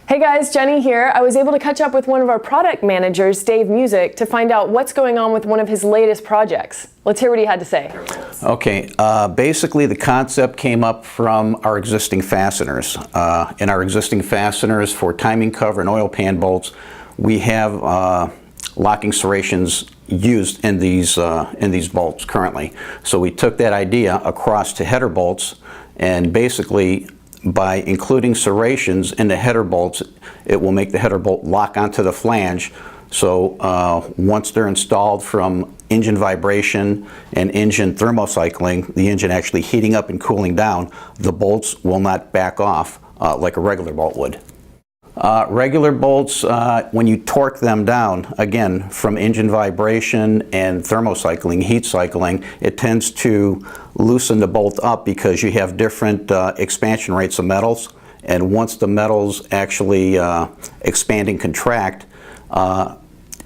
Hey guys, Jenny here. I was able to catch up with one of our product managers, Dave Music, to find out what's going on with one of his latest projects. Let's hear what he had to say. Okay, basically the concept came up from our existing fasteners. In our existing fasteners for timing cover and oil pan bolts, we have locking serrations used in these bolts currently. So we took that idea across to header bolts, and basically by including serrations in the header bolts, it will make the header bolt lock onto the flange. So once they're installed, from engine vibration and engine thermocycling, the engine actually heating up and cooling down, the bolts will not back off like a regular bolt would. Regular bolts, when you torque them down, again, from engine vibration and thermocycling, heat cycling, it tends to loosen the bolt up because you have different expansion rates of metals. And once the metals actually expand and contract,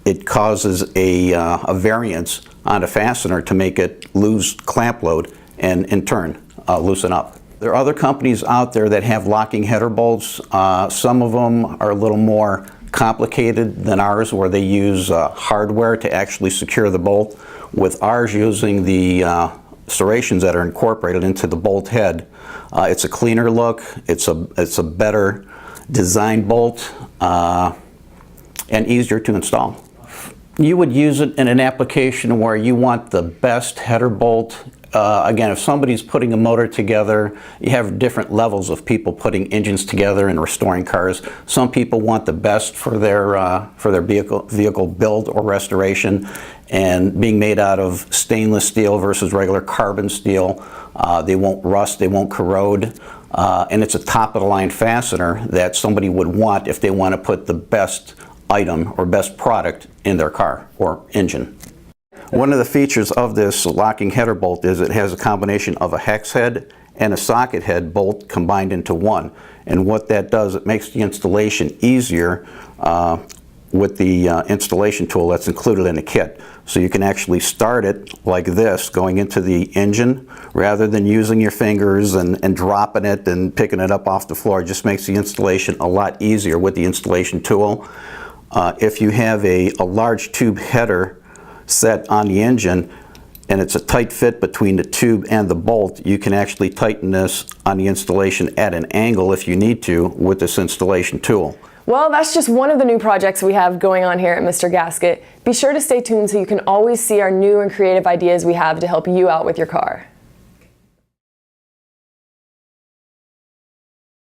it causes a variance on the fastener to make it lose clamp load and in turn loosen up. There are other companies out there that have locking header bolts. Some of them are a little more complicated than ours, where they use hardware to actually secure the bolt. With ours using the serrations that are incorporated into the bolt head, it's a cleaner look, it's a better designed bolt, and easier to install. You would use it in an application where you want the best header bolt. Again, if somebody's putting a motor together, you have different levels of people putting engines together and restoring cars. Some people want the best for their vehicle build or restoration, and being made out of stainless steel versus regular carbon steel. They won't rust, they won't corrode, and it's a top-of-the-line fastener that somebody would want if they want to put the best item or best product in their car or engine. One of the features of this locking header bolt is it has a combination of a hex head and a socket head bolt combined into one. And what that does, it makes the installation easier with the installation tool that's included in the kit. So you can actually start it like this, going into the engine, rather than using your fingers and dropping it and picking it up off the floor. It just makes the installation a lot easier with the installation tool. If you have a large tube header set on the engine and it's a tight fit between the tube and the bolt, you can actually tighten this on the installation at an angle if you need to with this installation tool. Well, that's just one of the new projects we have going on here at Mr. Gasket. Be sure to stay tuned so you can always see our new and creative ideas we have to help you out with your car.